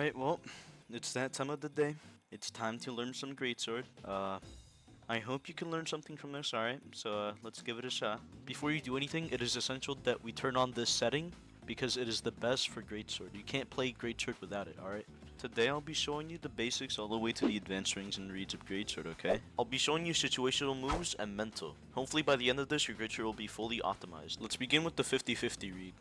Alright, well, it's that time of the day. It's time to learn some Greatsword. I hope you can learn something from this, alright? So, let's give it a shot. Before you do anything, it is essential that we turn on this setting because it is the best for Greatsword. You can't play Greatsword without it, alright? Today I'll be showing you the basics all the way to the advanced rings and reads of Greatsword, okay? I'll be showing you situational moves and mental. Hopefully by the end of this, your Greatsword will be fully optimized. Let's begin with the 50-50 read.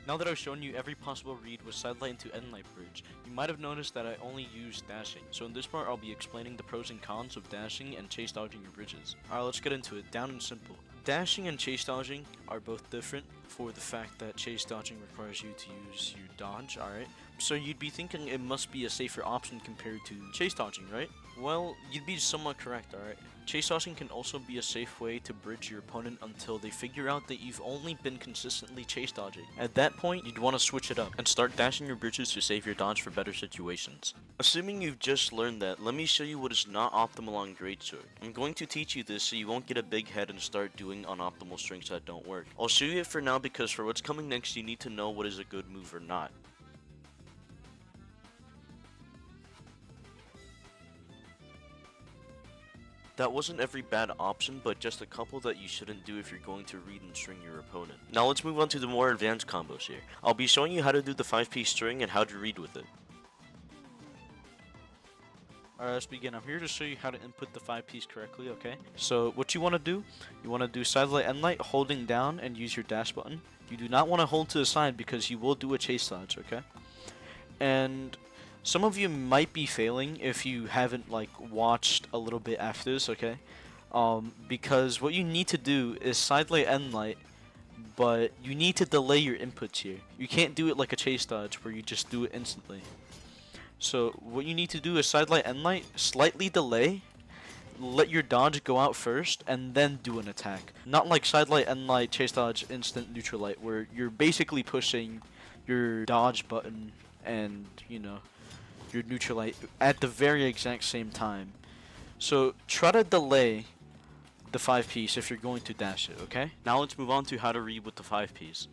Now that I've shown you every possible read with Sidelight into Endlight Bridge, you might have noticed that I only use dashing. So in this part I'll be explaining the pros and cons of dashing and chase dodging your bridges. Alright, let's get into it, down and simple. Dashing and chase dodging are both different for the fact that chase dodging requires you to use your dodge, alright? So you'd be thinking it must be a safer option compared to chase dodging, right? Well, you'd be somewhat correct, alright? Chase dodging can also be a safe way to bridge your opponent until they figure out that you've only been consistently chase dodging. At that point, you'd want to switch it up and start dashing your bridges to save your dodge for better situations. Assuming you've just learned that, let me show you what is not optimal on Greatsword. I'm going to teach you this so you won't get a big head and start doing unoptimal strings that don't work. I'll show you it for now because for what's coming next you need to know what is a good move or not. That wasn't every bad option, but just a couple that you shouldn't do if you're going to read and string your opponent. Now let's move on to the more advanced combos here. I'll be showing you how to do the 5-piece string and how to read with it. Alright, let's begin. I'm here to show you how to input the 5-piece correctly, okay? So what you want to do, you want to do Sidelight Delight holding down and use your dash button. You do not want to hold to the side because you will do a chase dodge, okay? And some of you might be failing if you haven't like watched a little bit after this, okay? Because what you need to do is Sidelight Endlight, but you need to delay your inputs here. You can't do it like a chase dodge where you just do it instantly. So what you need to do is Sidelight Endlight, slightly delay, let your dodge go out first, and then do an attack. Not like Sidelight Endlight, chase dodge, instant neutral light, where you're basically pushing your dodge button and, you know, your neutral light at the very exact same time. So try to delay the 5-piece if you're going to dash it, okay? Now let's move on to how to read with the 5-piece.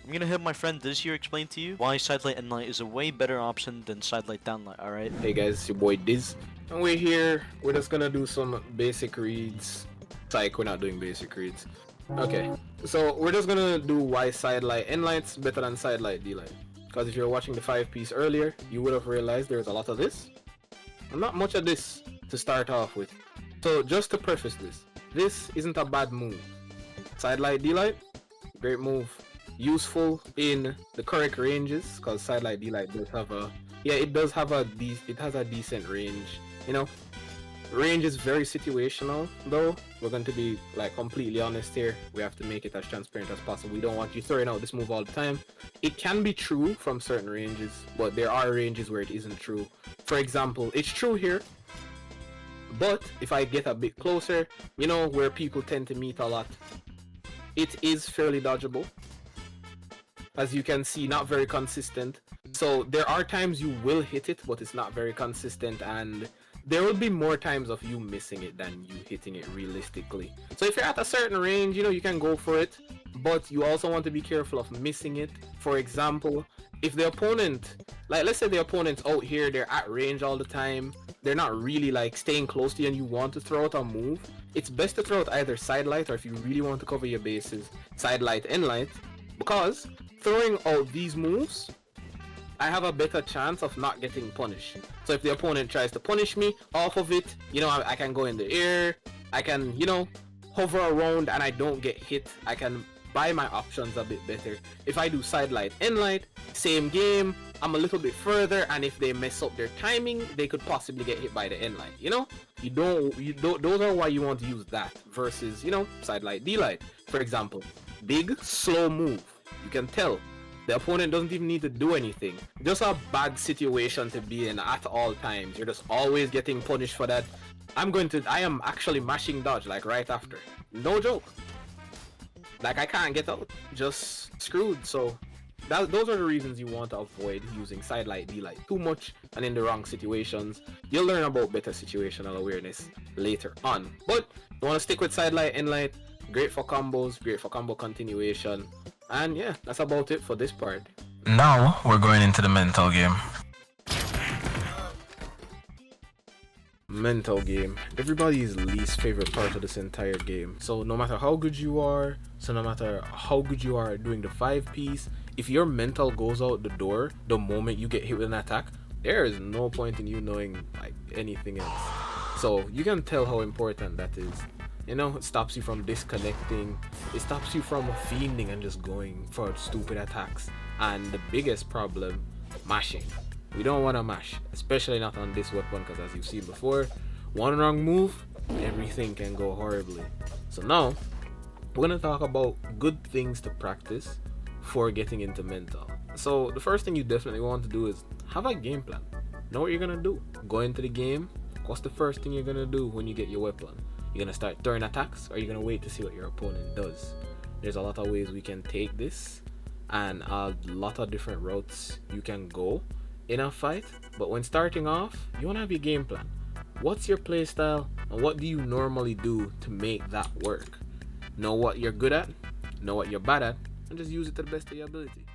I'm gonna have my friend Diz here explain to you why Sidelight Endlight is a way better option than Sidelight Downlight, alright? Hey guys, it's your boy Diz. And we're here. We're just gonna do some basic reads. Psych, we're not doing basic reads. Okay, so we're just gonna do why Sidelight Endlight's better than Sidelight Delight. Because if you're watching the 5-piece earlier, you would have realized there's a lot of this. And not much of this to start off with. So just to preface this isn't a bad move. Sidelight Delight, great move. Useful in the correct ranges, because Sidelight Delight does have a it has a decent range. You know, range is very situational though. We're going to be like completely honest here. We have to make it as transparent as possible. We don't want you throwing out this move all the time. It can be true from certain ranges, but there are ranges where it isn't true. For example, it's true here, but if I get a bit closer, you know, where people tend to meet a lot, it is fairly dodgeable. As you can see, not very consistent. So there are times you will hit it, but it's not very consistent, and there will be more times of you missing it than you hitting it realistically. So if you're at a certain range, you know, you can go for it, but you also want to be careful of missing it. For example, if the opponent, like let's say the opponent's out here, they're at range all the time, they're not really like staying close to you and you want to throw out a move, it's best to throw out either Sidelight, or if you really want to cover your bases, Sidelight Endlight, because throwing out these moves, I have a better chance of not getting punished. So if the opponent tries to punish me off of it, you know, I can go in the air, I can, you know, hover around and I don't get hit. I can buy my options a bit better. If I do Sidelight Endlight, same game, I'm a little bit further, and if they mess up their timing, they could possibly get hit by the end line. You don't. Those are why you want to use that versus Sidelight Delight, for example. Big slow move. You can tell the opponent doesn't even need to do anything. Just a bad situation to be in at all times. You're just always getting punished for that. I am actually mashing dodge like right after. No joke. Like I can't get out. Just screwed. So those are the reasons you want to avoid using Sidelight Delight too much and in the wrong situations. You'll learn about better situational awareness later on. But you want to stick with Sidelight Endlight. Great for combos, great for combo continuation. And yeah, that's about it for this part. Now we're going into the mental game. Mental game. Everybody's least favorite part of this entire game. So no matter how good you are, doing the 5-piece, if your mental goes out the door the moment you get hit with an attack, there is no point in you knowing like anything else. So you can tell how important that is. It stops you from disconnecting. It stops you from fiending and just going for stupid attacks. And the biggest problem, mashing. We don't want to mash, especially not on this weapon, because as you've seen before, one wrong move, everything can go horribly. So now, we're going to talk about good things to practice for getting into mental. So the first thing you definitely want to do is have a game plan. Know what you're going to do. Go into the game. What's the first thing you're going to do when you get your weapon? You're going to start throwing attacks, or you're going to wait to see what your opponent does? There's a lot of ways we can take this, and a lot of different routes you can go in a fight. But when starting off, you want to have your game plan. What's your playstyle, and what do you normally do to make that work? Know what you're good at, know what you're bad at, and just use it to the best of your ability.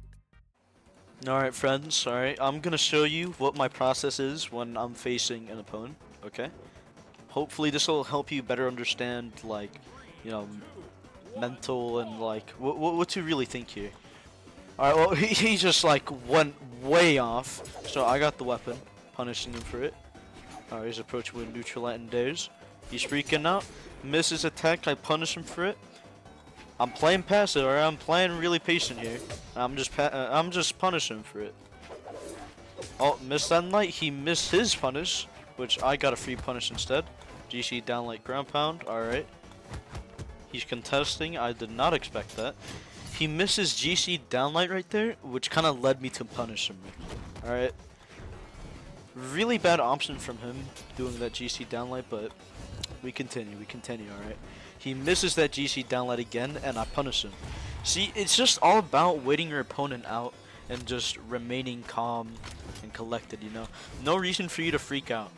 Alright friends, alright, I'm gonna show you what my process is when I'm facing an opponent, okay? Hopefully this will help you better understand, like, mental and, like, what to really think here. Alright, well, he just, like, went way off, so I got the weapon, punishing him for it. Alright, he's approaching with neutral light and dares. He's freaking out, misses attack, I punish him for it. I'm playing passive, alright, I'm playing really patient here. I'm just punishing him for it. Oh, missed Sidelight, he missed his punish, which I got a free punish instead. GC downlight ground pound, alright. He's contesting, I did not expect that. He misses GC downlight right there, which kind of led me to punish him. Alright. Really bad option from him doing that GC downlight, but we continue, alright. He misses that GC downlight again, and I punish him. See, it's just all about waiting your opponent out and just remaining calm and collected, No reason for you to freak out.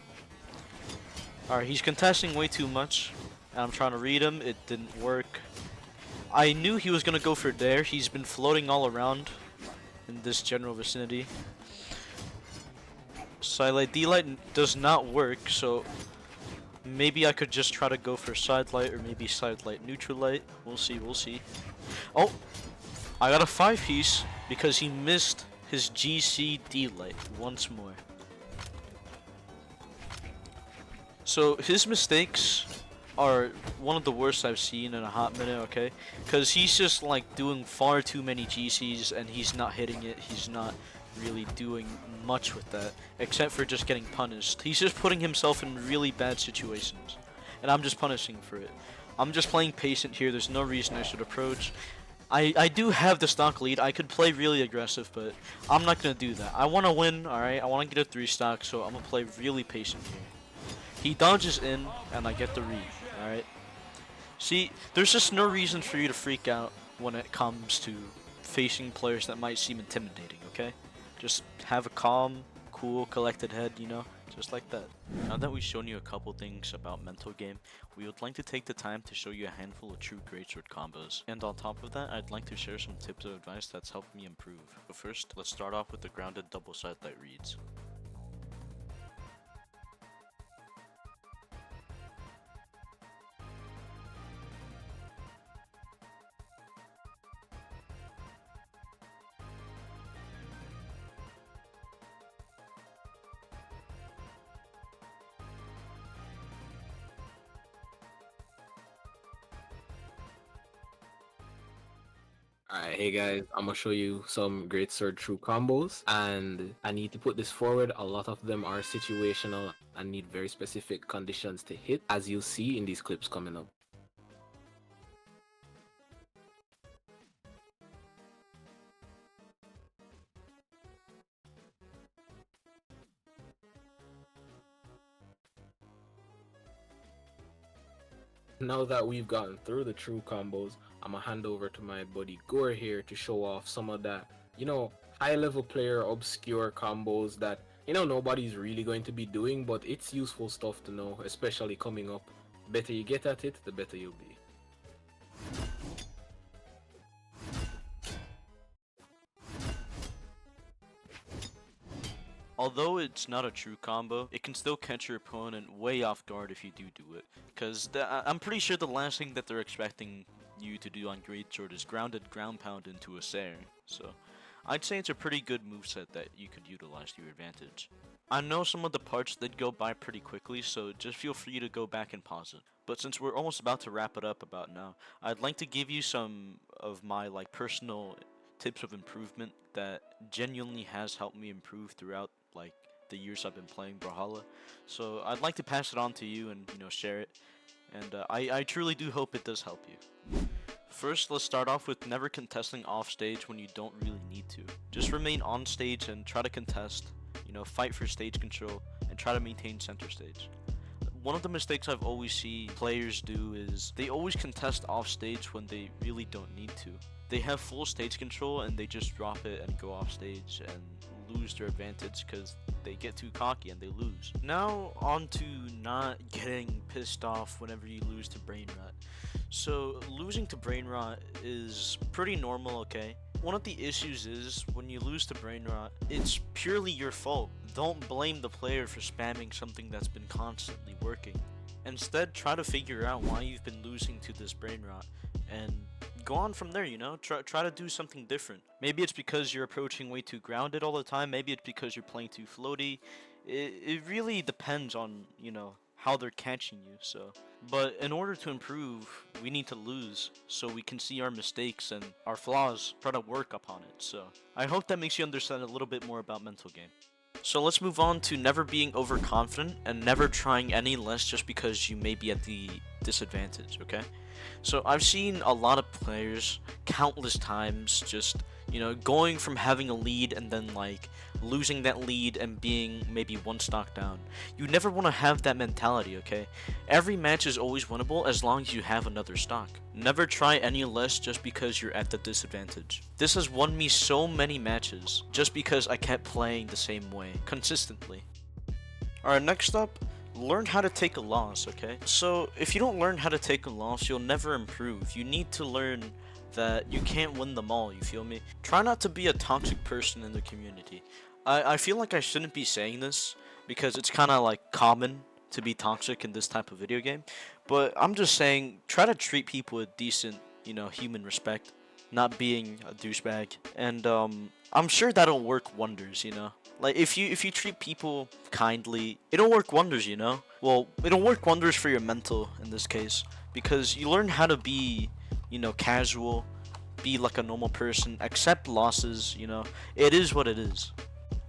Alright, he's contesting way too much, and I'm trying to read him. It didn't work. I knew he was gonna go for dare. He's been floating all around in this general vicinity. Sidelight Delight does not work, so maybe I could just try to go for Sidelight, or maybe Sidelight neutral light. We'll see. Oh, I got a 5-piece because he missed his GC Delight once more. So his mistakes are one of the worst I've seen in a hot minute, okay? Because he's just like doing far too many GCs and he's not hitting it. He's not really doing much with that, except for just getting punished. He's just putting himself in really bad situations, and I'm just punishing for it. I'm just playing patient here. There's no reason I should approach. I do have the stock lead. I could play really aggressive, but I'm not going to do that. I want to win, alright? I want to get a 3 stock, so I'm going to play really patient here. He dodges in, and I get the read, alright? See, there's just no reason for you to freak out when it comes to facing players that might seem intimidating, okay? Just have a calm, cool, collected head, just like that. Now that we've shown you a couple things about mental game, we would like to take the time to show you a handful of true greatsword combos. And on top of that, I'd like to share some tips of advice that's helped me improve. But first, let's start off with the grounded double sidelight reads. Alright, hey guys, I'm gonna show you some great sword true combos, and I need to put this forward. A lot of them are situational and need very specific conditions to hit, as you'll see in these clips coming up. Now that we've gotten through the true combos, I'm gonna hand over to my buddy Gore here to show off some of that, high level player obscure combos that, nobody's really going to be doing, but it's useful stuff to know, especially coming up. Better you get at it, the better you'll be. Although it's not a true combo, it can still catch your opponent way off guard if you do it. Because I'm pretty sure the last thing that they're expecting you to do on Greatsword is grounded ground pound into a Sair. So I'd say it's a pretty good moveset that you could utilize to your advantage. I know some of the parts did go by pretty quickly, so just feel free to go back and pause it. But since we're almost about to wrap it up about now, I'd like to give you some of my personal tips of improvement that genuinely has helped me improve throughout the years I've been playing Brawlhalla. So I'd like to pass it on to you and share it, and I truly do hope it does help you. First, let's start off with never contesting off stage when you don't really need to. Just remain on stage and try to contest, fight for stage control and try to maintain center stage. One of the mistakes I've always seen players do is they always contest off stage when they really don't need to. They have full stage control and they just drop it and go off stage and lose their advantage because they get too cocky and they lose. Now on to not getting pissed off whenever you lose to Brain Rot. So losing to Brain Rot is pretty normal, okay? One of the issues is when you lose to Brain Rot, it's purely your fault. Don't blame the player for spamming something that's been constantly working. Instead, try to figure out why you've been losing to this Brain Rot and go on from there, try to do something different. Maybe it's because you're approaching way too grounded all the time, maybe it's because you're playing too floaty. It really depends on, how they're catching you, so. But in order to improve, we need to lose so we can see our mistakes and our flaws, try to work upon it, so. I hope that makes you understand a little bit more about mental game. So let's move on to never being overconfident and never trying any less just because you may be at the disadvantage, okay? So I've seen a lot of players countless times just, going from having a lead and then losing that lead and being maybe one stock down. You never want to have that mentality, okay? Every match is always winnable as long as you have another stock. Never try any less just because you're at the disadvantage. This has won me so many matches just because I kept playing the same way consistently. Alright, next up, learn how to take a loss, okay? So if you don't learn how to take a loss, you'll never improve. You need to learn that you can't win them all, you feel me? Try not to be a toxic person in the community. I feel like I shouldn't be saying this because it's kind of common to be toxic in this type of video game, but I'm just saying try to treat people with decent, human respect, not being a douchebag, and I'm sure that'll work wonders, if you treat people kindly, it'll work wonders, Well, it'll work wonders for your mental in this case because you learn how to be, casual, be like a normal person, accept losses, it is what it is.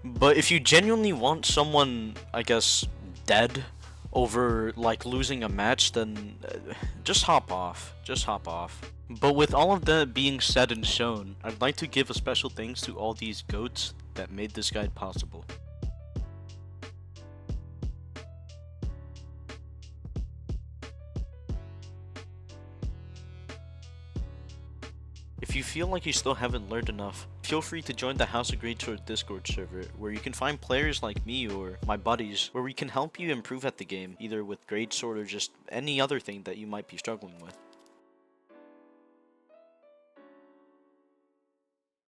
But if you genuinely want someone, I guess, dead over losing a match, then just hop off. Just hop off. But with all of that being said and shown, I'd like to give a special thanks to all these goats that made this guide possible. If you feel like you still haven't learned enough, feel free to join the House of Greatsword Discord server, where you can find players like me or my buddies, where we can help you improve at the game, either with Greatsword or just any other thing that you might be struggling with.